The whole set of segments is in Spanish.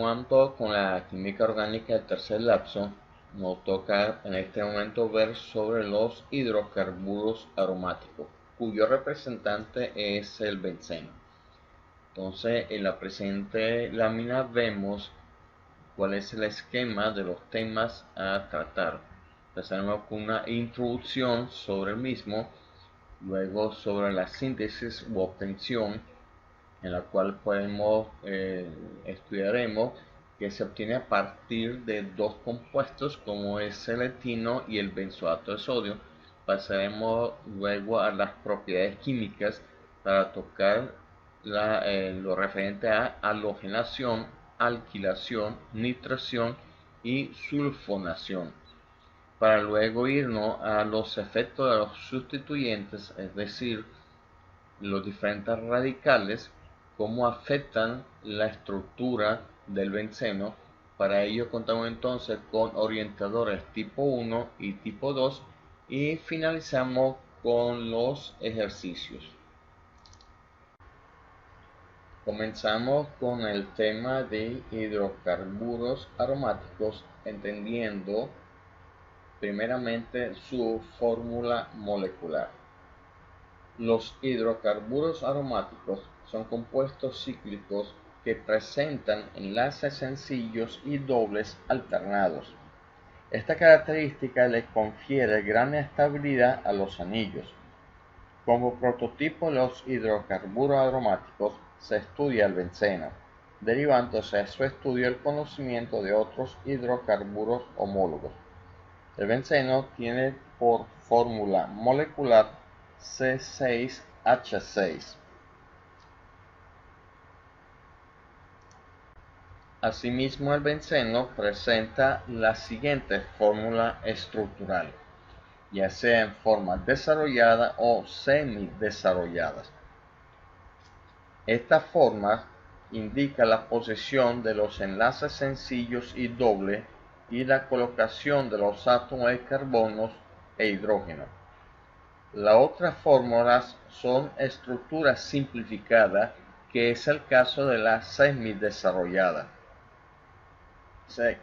Continuando con la química orgánica del tercer lapso, nos toca en este momento ver sobre los hidrocarburos aromáticos, cuyo representante es el benceno. Entonces, en la presente lámina vemos cuál es el esquema de los temas a tratar. Empezaremos con una introducción sobre el mismo, luego sobre la síntesis u obtención, en la cual estudiaremos que se obtiene a partir de dos compuestos como es el etino y el benzoato de sodio. Pasaremos luego a las propiedades químicas para tocar lo referente a halogenación, alquilación, nitración y sulfonación, para luego irnos a los efectos de los sustituyentes, es decir, los diferentes radicales, cómo afectan la estructura del benceno. Para ello contamos entonces con orientadores tipo 1 y tipo 2 y finalizamos con los ejercicios. Comenzamos con el tema de hidrocarburos aromáticos, entendiendo primeramente su fórmula molecular. Los hidrocarburos aromáticos son compuestos cíclicos que presentan enlaces sencillos y dobles alternados. Esta característica le confiere gran estabilidad a los anillos. Como prototipo de los hidrocarburos aromáticos se estudia el benceno, derivándose de su estudio el conocimiento de otros hidrocarburos homólogos. El benceno tiene por fórmula molecular C6H6. Asimismo, el benceno presenta la siguiente fórmula estructural, ya sea en forma desarrollada o semidesarrollada. Esta forma indica la posición de los enlaces sencillos y doble y la colocación de los átomos de carbono e hidrógeno. Las otras fórmulas son estructuras simplificadas, que es el caso de la semidesarrollada,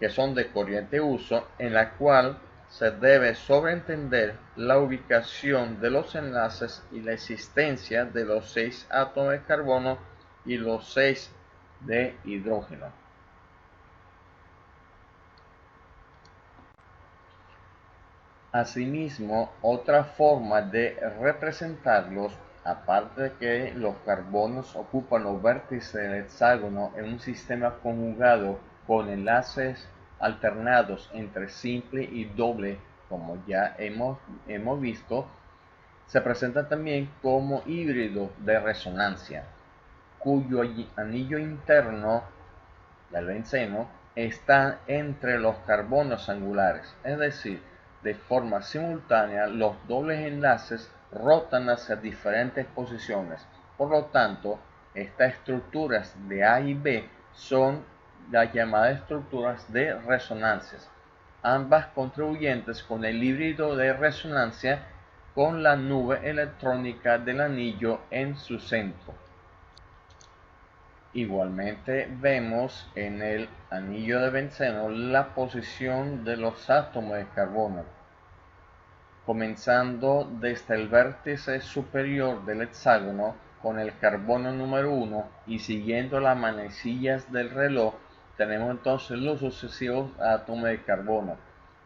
que son de corriente uso, en la cual se debe sobreentender la ubicación de los enlaces y la existencia de los 6 átomos de carbono y los 6 de hidrógeno. Asimismo, otra forma de representarlos, aparte de que los carbonos ocupan los vértices del hexágono en un sistema conjugado con enlaces alternados entre simple y doble, como ya hemos visto, se presenta también como híbrido de resonancia, cuyo anillo interno del benceno está entre los carbonos angulares, es decir, de forma simultánea los dobles enlaces rotan hacia diferentes posiciones. Por lo tanto, estas estructuras de A y B son las llamadas estructuras de resonancias, ambas contribuyentes con el híbrido de resonancia con la nube electrónica del anillo en su centro. Igualmente vemos en el anillo de benceno la posición de los átomos de carbono, comenzando desde el vértice superior del hexágono con el carbono número 1 y siguiendo las manecillas del reloj tenemos entonces los sucesivos átomos de carbono.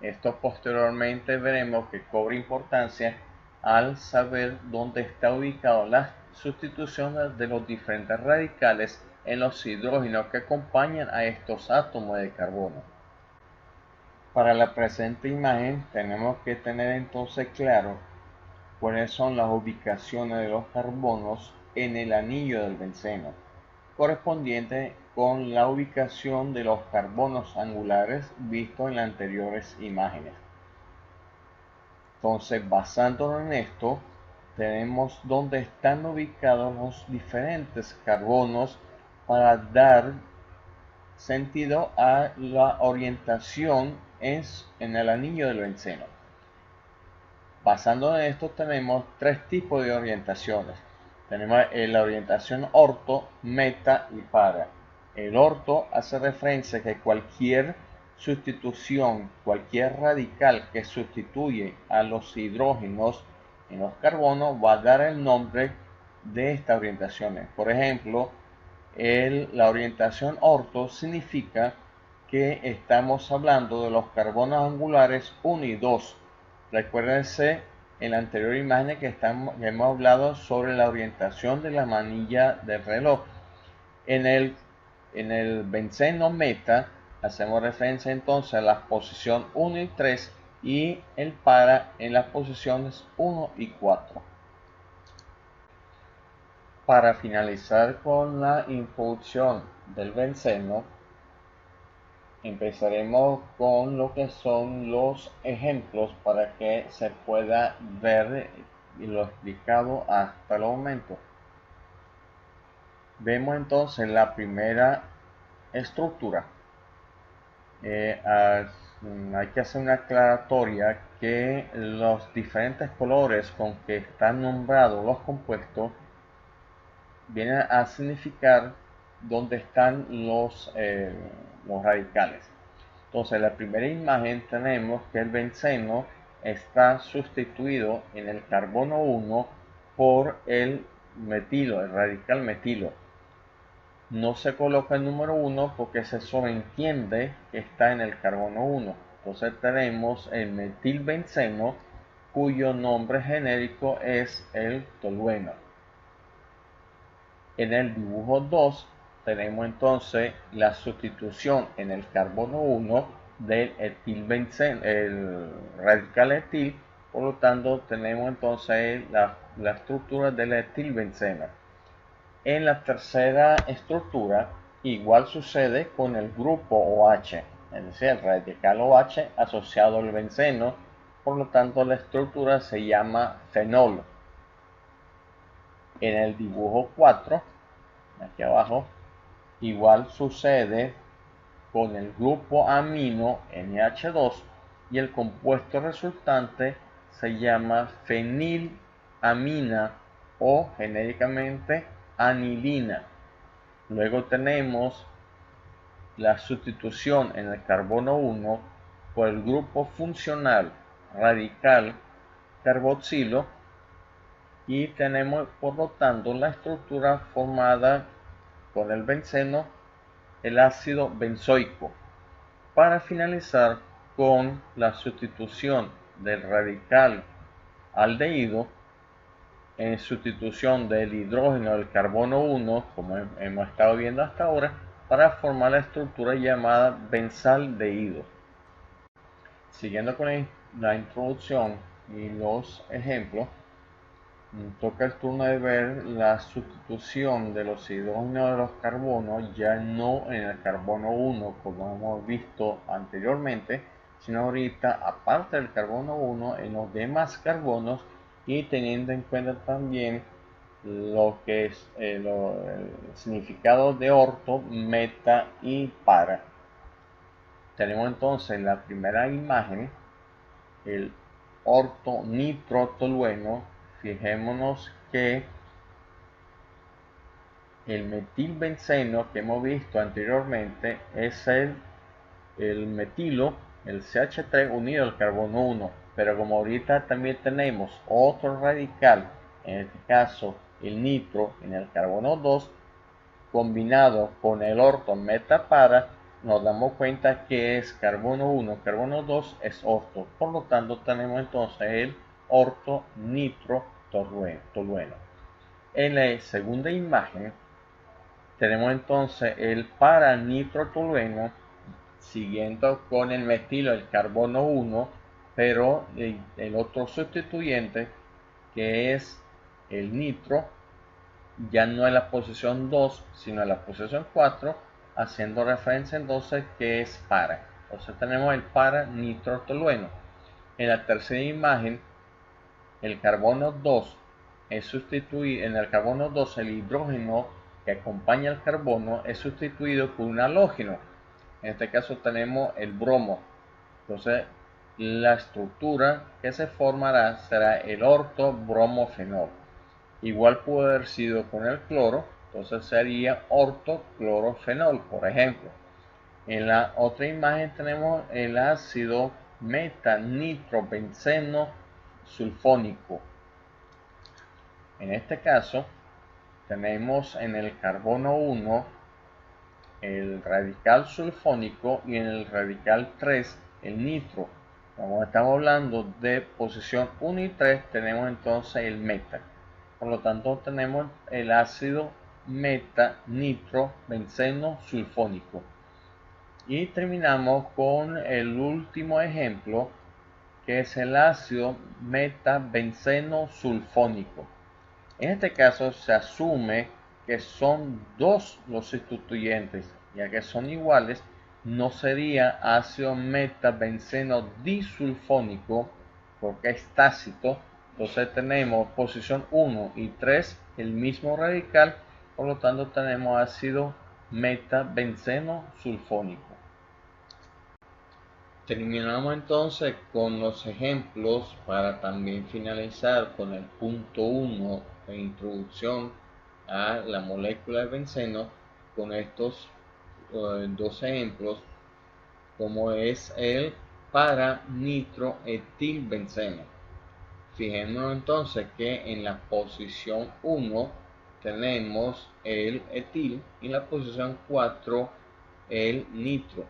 Esto posteriormente veremos que cobra importancia al saber dónde está ubicado la sustitución de los diferentes radicales en los hidrógenos que acompañan a estos átomos de carbono. Para la presente imagen tenemos que tener entonces claro cuáles son las ubicaciones de los carbonos en el anillo del benceno, correspondiente con la ubicación de los carbonos angulares visto en las anteriores imágenes. Entonces, basándonos en esto, tenemos dónde están ubicados los diferentes carbonos para dar sentido a la orientación en el anillo del benceno. Basándonos en esto, tenemos tres tipos de orientaciones. Tenemos la orientación orto, meta y para. El orto hace referencia a que cualquier sustitución, cualquier radical que sustituye a los hidrógenos en los carbonos va a dar el nombre de estas orientaciones. Por ejemplo, la orientación orto significa que estamos hablando de los carbonos angulares 1 y 2. Recuérdense en la anterior imagen que hemos hablado sobre la orientación de la manilla del reloj. En el benceno meta hacemos referencia entonces a la posición 1 y 3 y el para en las posiciones 1 y 4. Para finalizar con la introducción del benceno, empezaremos con lo que son los ejemplos para que se pueda ver lo explicado hasta el momento. Vemos entonces la primera estructura. Hay que hacer una aclaratoria que los diferentes colores con que están nombrados los compuestos vienen a significar dónde están los radicales. Entonces, en la primera imagen tenemos que el benceno está sustituido en el carbono 1 por el metilo, el radical metilo. No se coloca el número 1 porque se sobreentiende que está en el carbono 1. Entonces tenemos el metilbenceno, cuyo nombre genérico es el tolueno. En el dibujo 2 tenemos entonces la sustitución en el carbono 1 del etilbenceno, el radical etil. Por lo tanto tenemos entonces la estructura del etilbenceno. En la tercera estructura igual sucede con el grupo OH, es decir, el radical OH asociado al benceno. Por lo tanto la estructura se llama fenol. En el dibujo 4, aquí abajo, igual sucede con el grupo amino NH2 y el compuesto resultante se llama fenilamina o genéricamente anilina. Luego tenemos la sustitución en el carbono 1 por el grupo funcional radical carboxilo y tenemos por lo tanto la estructura formada con el benceno, el ácido benzoico. Para finalizar con la sustitución del radical aldehído en sustitución del hidrógeno del carbono 1, como hemos estado viendo hasta ahora, para formar la estructura llamada benzaldehído. Siguiendo con la introducción y los ejemplos, toca el turno de ver la sustitución de los hidrógenos de los carbonos, ya no en el carbono 1 como hemos visto anteriormente, sino ahorita aparte del carbono 1 en los demás carbonos y teniendo en cuenta también lo que es el significado de orto, meta y para. Tenemos entonces en la primera imagen el orto nitrotolueno. Fijémonos que el metilbenceno que hemos visto anteriormente es el metilo, el CH3 unido al carbono 1, pero como ahorita también tenemos otro radical, en este caso el nitro en el carbono 2, combinado con el orto metapara, nos damos cuenta que es carbono 1, carbono 2 es orto. Por lo tanto tenemos entonces el orto nitro tolueno. En la segunda imagen tenemos entonces el para nitrotolueno siguiendo con el metilo, el carbono 1, pero el otro sustituyente que es el nitro ya no en la posición 2 sino en la posición 4, haciendo referencia entonces que es para. Entonces tenemos el para nitrotolueno. En la tercera imagen el carbono 2 es sustituido, en el carbono 2 el hidrógeno que acompaña al carbono es sustituido por un halógeno. En este caso tenemos el bromo. Entonces la estructura que se formará será el orto bromofenol. Igual puede haber sido con el cloro. Entonces sería ortoclorofenol, por ejemplo. En la otra imagen tenemos el ácido metanitrobenceno sulfónico. En este caso tenemos en el carbono 1 el radical sulfónico y en el radical 3 el nitro. Como estamos hablando de posición 1 y 3, tenemos entonces el meta. Por lo tanto, tenemos el ácido metanitrobenceno sulfónico. Y terminamos con el último ejemplo, que es el ácido metabenceno sulfónico. En este caso se asume que son dos los sustituyentes, ya que son iguales, no sería ácido metabenceno disulfónico porque es tácito. Entonces tenemos posición 1 y 3 el mismo radical, por lo tanto tenemos ácido metabenceno sulfónico. Terminamos entonces con los ejemplos para también finalizar con el punto 1 de introducción a la molécula de benceno con estos dos ejemplos, como es el para nitroetilbenceno. Fijémonos entonces que en la posición 1 tenemos el etil y en la posición 4 el nitro.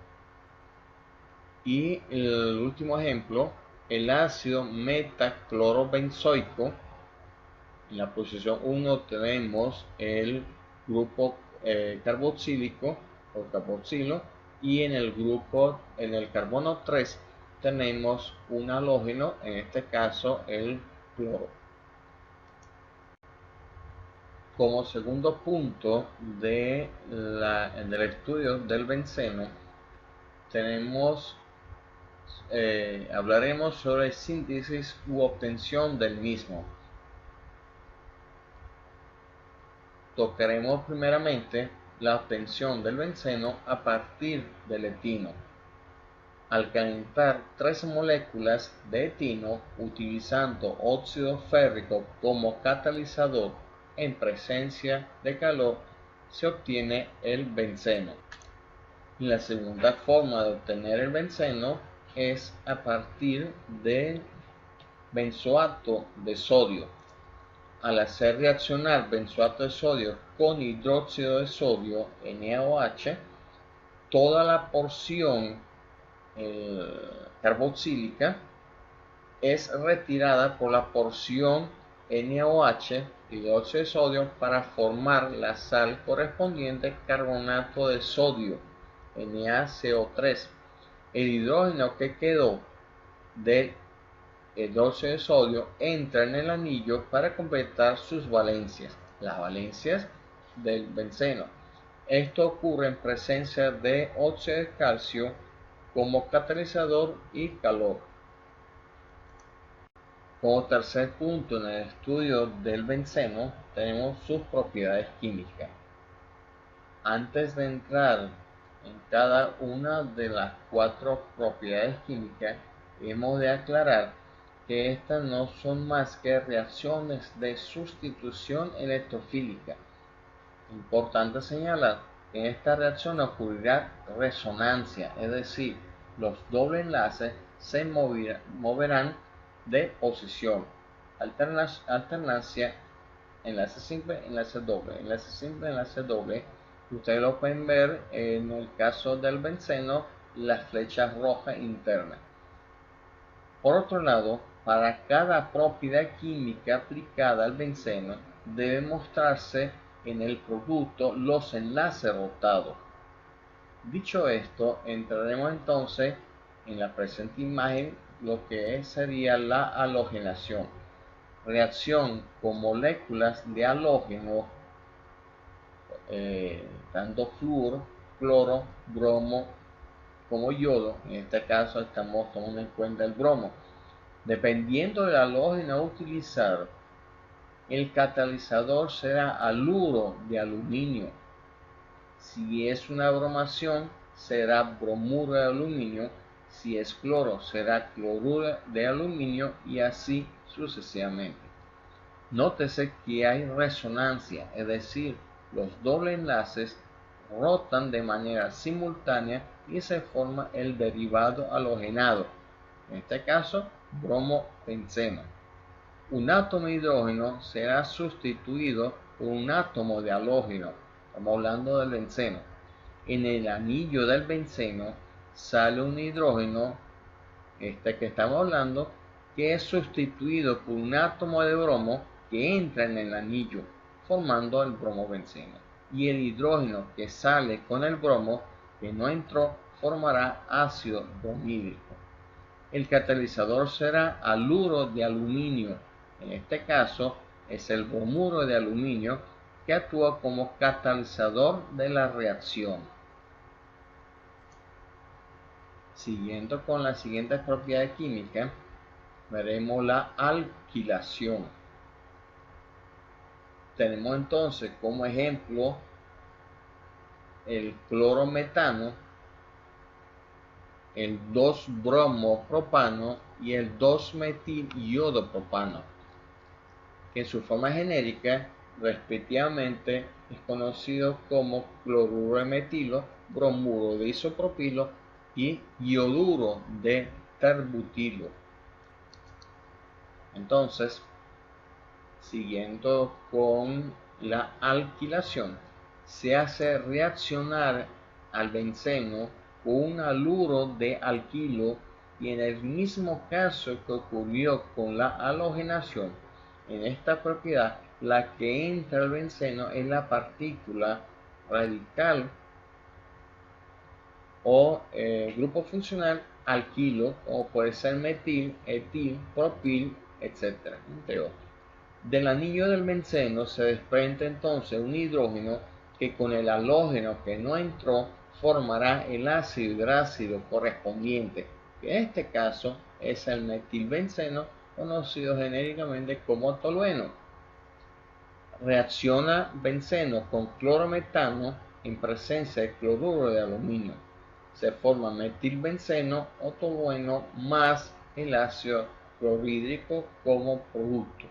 Y el último ejemplo, el ácido metaclorobenzoico. En la posición 1 tenemos el grupo carboxílico o carboxilo, y en el carbono 3 tenemos un halógeno, en este caso el cloro. Como segundo punto del estudio del benceno, hablaremos sobre síntesis u obtención del mismo. Tocaremos primeramente la obtención del benceno a partir del etino. Al calentar 3 moléculas de etino utilizando óxido férrico como catalizador en presencia de calor, se obtiene el benceno. La segunda forma de obtener el benceno es a partir de benzoato de sodio. Al hacer reaccionar benzoato de sodio con hidróxido de sodio, NaOH, toda la porción carboxílica es retirada por la porción NaOH, hidróxido de sodio, para formar la sal correspondiente carbonato de sodio, NaCO3. El hidrógeno que quedó del hidróxido de sodio entra en el anillo para completar sus valencias, las valencias del benceno. Esto ocurre en presencia de óxido de calcio como catalizador y calor. Como tercer punto en el estudio del benceno tenemos sus propiedades químicas. Antes de entrar en cada una de las 4 propiedades químicas, hemos de aclarar que estas no son más que reacciones de sustitución electrofílica. Importante señalar que en esta reacción ocurrirá resonancia, es decir, los dobles enlaces se moverán de posición. Alternancia, enlace simple, enlace doble, enlace simple, enlace doble. Ustedes lo pueden ver en el caso del benceno, las flechas rojas internas. Por otro lado, para cada propiedad química aplicada al benceno, debe mostrarse en el producto los enlaces rotados. Dicho esto, entraremos entonces en la presente imagen lo que sería la halogenación. Reacción con moléculas de halógeno, tanto flúor, cloro, bromo como yodo. En este caso estamos tomando en cuenta el bromo. Dependiendo del halógeno a utilizar, el catalizador será haluro de aluminio. Si es una bromación, será bromuro de aluminio. Si es cloro, será cloruro de aluminio, y así sucesivamente. Nótese que hay resonancia, es decir, los dobles enlaces rotan de manera simultánea y se forma el derivado halogenado, en este caso bromo-benceno. Un átomo de hidrógeno será sustituido por un átomo de halógeno, estamos hablando del benceno. En el anillo del benceno sale un hidrógeno, este que estamos hablando, que es sustituido por un átomo de bromo que entra en el anillo, formando el bromo-benceno. Y el hidrógeno que sale con el bromo que no entró formará ácido bromídico. El catalizador será haluro de aluminio. En este caso es el bromuro de aluminio que actúa como catalizador de la reacción. Siguiendo con las siguientes propiedades químicas, veremos la alquilación. Tenemos entonces como ejemplo el clorometano, el 2-bromopropano y el 2-metil-iodopropano, que en su forma genérica respectivamente es conocido como cloruro de metilo, bromuro de isopropilo y ioduro de terbutilo. Entonces, siguiendo con la alquilación, se hace reaccionar al benceno con un haluro de alquilo y en el mismo caso que ocurrió con la halogenación, en esta propiedad la que entra al benceno es la partícula radical o grupo funcional alquilo, o puede ser metil, etil, propil, etc. entre otros. Del anillo del benceno se desprende entonces un hidrógeno que con el halógeno que no entró formará el ácido hidrácido correspondiente, que en este caso es el metilbenceno, conocido genéricamente como tolueno. Reacciona benceno con clorometano en presencia de cloruro de aluminio. Se forma metilbenceno o tolueno más el ácido clorhídrico como producto.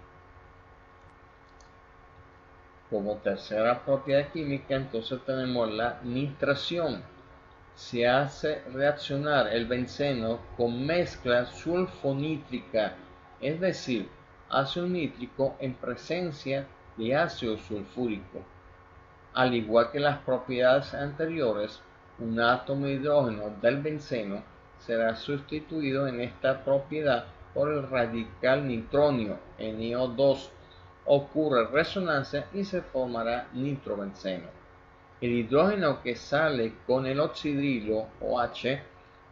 Como tercera propiedad química, entonces tenemos la nitración. Se hace reaccionar el benceno con mezcla sulfonítrica, es decir, ácido nítrico en presencia de ácido sulfúrico. Al igual que las propiedades anteriores, un átomo de hidrógeno del benceno será sustituido en esta propiedad por el radical nitronio, NO2. Ocurre resonancia y se formará nitrobenceno. El hidrógeno que sale con el oxidrilo OH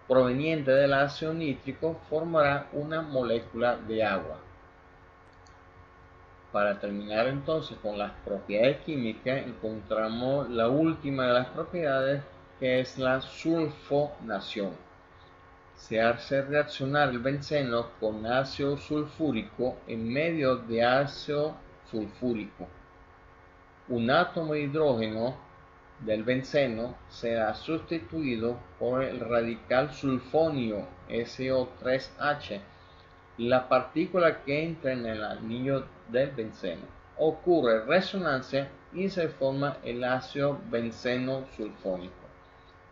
proveniente del ácido nítrico formará una molécula de agua. Para terminar entonces con las propiedades químicas, encontramos la última de las propiedades, que es la sulfonación. Se hace reaccionar el benceno con ácido sulfúrico en medio de ácido sulfúrico. Un átomo de hidrógeno del benceno será sustituido por el radical sulfonio SO3H, la partícula que entra en el anillo del benceno. Ocurre resonancia y se forma el ácido benceno sulfónico.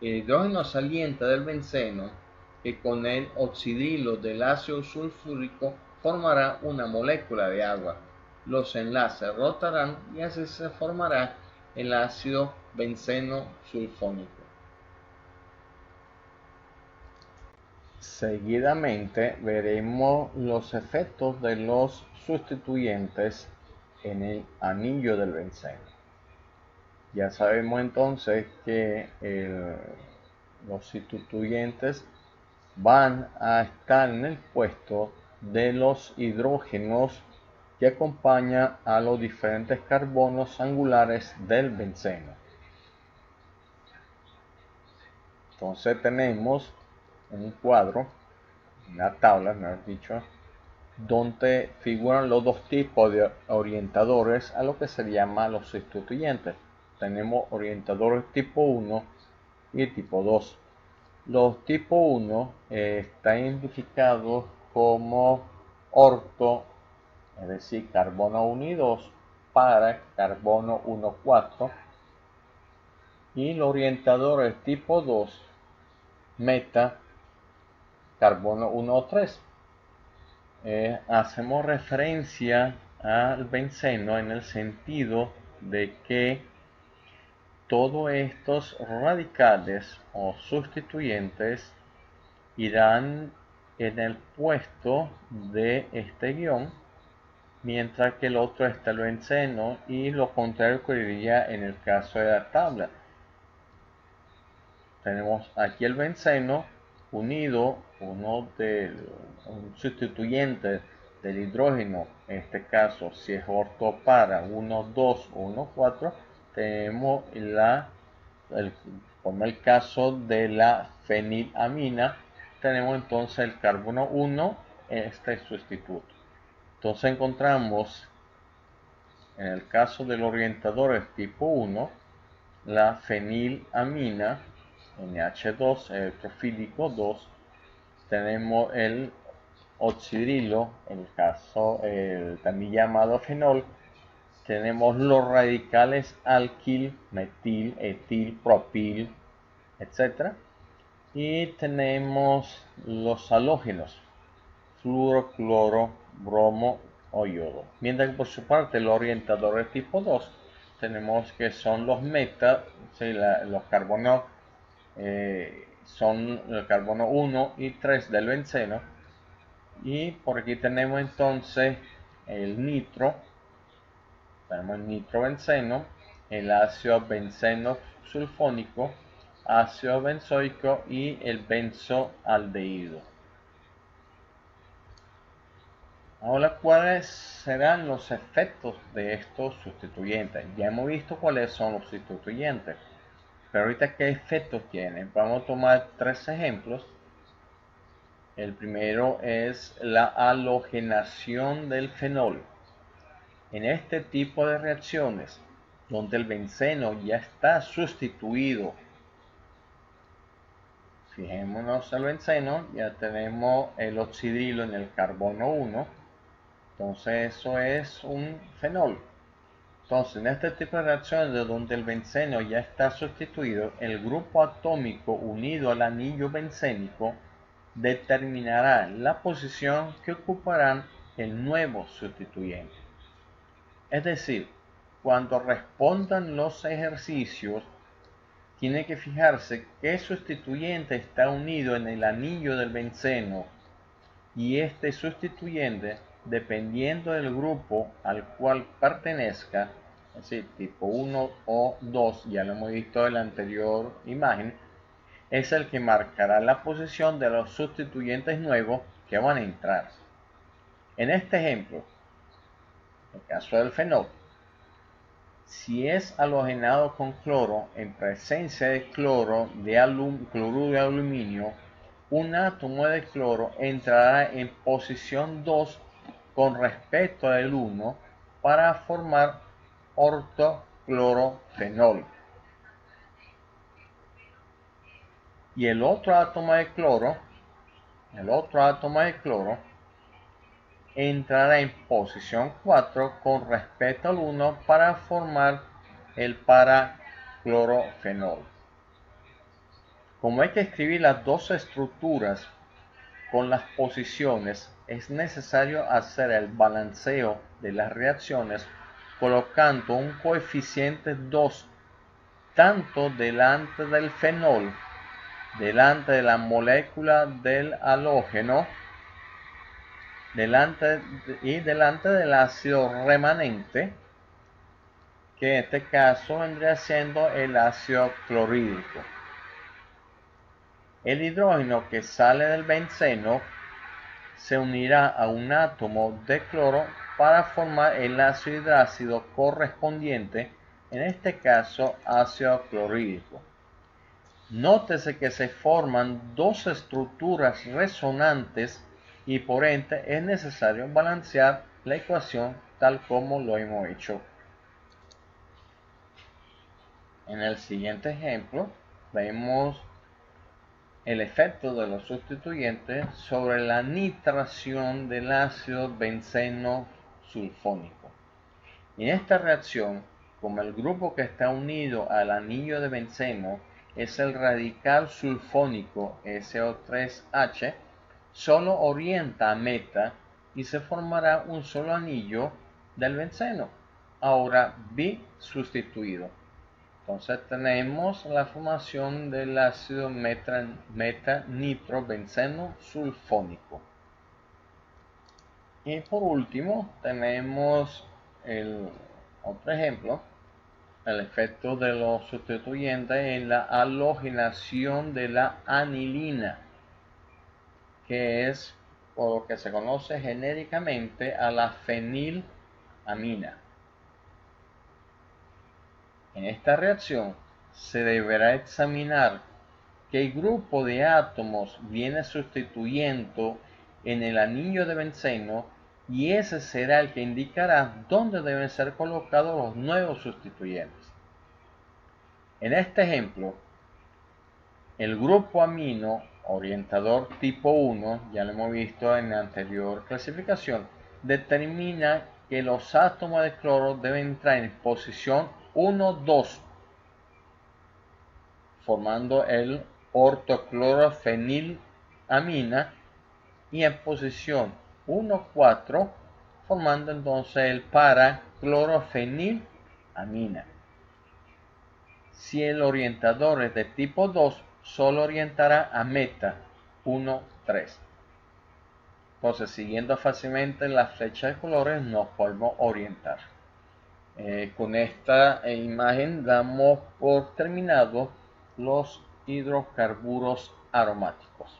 El hidrógeno saliente del benceno, que con el oxidrilo del ácido sulfúrico formará una molécula de agua. Los enlaces rotarán y así se formará el ácido benceno sulfónico. Seguidamente veremos los efectos de los sustituyentes en el anillo del benceno. Ya sabemos entonces que los sustituyentes van a estar en el puesto de los hidrógenos que acompañan a los diferentes carbonos angulares del benceno. Entonces tenemos un cuadro, una tabla, mejor dicho, donde figuran los dos tipos de orientadores a lo que se llama los sustituyentes. Tenemos orientadores tipo 1 y tipo 2. Los tipo 1 están identificados como orto, es decir, carbono 1 y 2 para carbono 1, 4, y el orientador es tipo 2, meta, carbono 1 o 3. Hacemos referencia al benceno en el sentido de que todos estos radicales o sustituyentes irán en el puesto de este guión, mientras que el otro está el benceno, y lo contrario ocurriría en el caso de la tabla. Tenemos aquí el benceno unido un sustituyente del hidrógeno, en este caso si es ortopara 1, 2 o 1, 4, tenemos como el caso de la fenilamina, tenemos entonces el carbono 1, este sustituto. Entonces encontramos, en el caso del orientador tipo 1, la fenilamina NH2 electrofílico 2, tenemos el oxidrilo, en el caso también llamado fenol, tenemos los radicales alquil, metil, etil, propil, etc. Y tenemos los halógenos, fluoro, cloro, bromo o yodo. Mientras que por su parte los orientadores tipo 2 tenemos que son los meta, ¿sí? Los carbonos son el carbono 1 y 3 del benceno. Y por aquí tenemos entonces el nitro, tenemos el nitrobenceno, el ácido benceno sulfónico, ácido benzoico y el benzoaldehído. Ahora, ¿cuáles serán los efectos de estos sustituyentes? Ya hemos visto cuáles son los sustituyentes, pero ahorita, ¿qué efectos tienen? Vamos a tomar tres ejemplos. El primero es la halogenación del fenol. En este tipo de reacciones, donde el benceno ya está sustituido, fijémonos al benceno, ya tenemos el oxidrilo en el carbono 1, entonces eso es un fenol. Entonces, en este tipo de reacciones donde el benceno ya está sustituido, el grupo atómico unido al anillo bencénico determinará la posición que ocuparán el nuevo sustituyente. Es decir, cuando respondan los ejercicios, tiene que fijarse qué sustituyente está unido en el anillo del benceno, y este sustituyente, dependiendo del grupo al cual pertenezca, es decir, tipo 1 o 2, ya lo hemos visto en la anterior imagen, es el que marcará la posición de los sustituyentes nuevos que van a entrar. En este ejemplo, en el caso del fenol, si es halogenado con cloro en presencia de cloruro de aluminio, un átomo de cloro entrará en posición 2 con respecto al 1 para formar ortoclorofenol. Y el otro átomo de cloro entrará en posición 4 con respecto al 1 para formar el paraclorofenol. Como hay que escribir las dos estructuras con las posiciones, es necesario hacer el balanceo de las reacciones colocando un coeficiente 2 tanto delante del fenol, delante de la molécula del halógeno, delante del ácido remanente, que en este caso vendría siendo el ácido clorhídrico. El hidrógeno que sale del benceno se unirá a un átomo de cloro para formar el ácido hidrácido correspondiente, en este caso ácido clorhídrico. Nótese que se forman dos estructuras resonantes y por ende es necesario balancear la ecuación tal como lo hemos hecho. En el siguiente ejemplo vemos el efecto de los sustituyentes sobre la nitración del ácido benceno sulfónico. En esta reacción, como el grupo que está unido al anillo de benceno es el radical sulfónico SO3H, solo orienta a meta y se formará un solo anillo del benceno, ahora bisustituido. Entonces tenemos la formación del ácido meta-nitrobenceno sulfónico. Y por último tenemos el otro ejemplo, el efecto de los sustituyentes en la halogenación de la anilina, que es por lo que se conoce genéricamente a la fenilamina. En esta reacción se deberá examinar qué grupo de átomos viene sustituyendo en el anillo de benceno y ese será el que indicará dónde deben ser colocados los nuevos sustituyentes. En este ejemplo, el grupo amino orientador tipo 1, ya lo hemos visto en la anterior clasificación, determina que los átomos de cloro deben entrar en posición 1, 2, formando el ortoclorofenilamina, y en posición 1, 4, formando entonces el paraclorofenilamina. Si el orientador es de tipo 2, solo orientará a meta 1, 3. Entonces, siguiendo fácilmente la flecha de colores, nos podemos orientar. Con esta imagen damos por terminado los hidrocarburos aromáticos.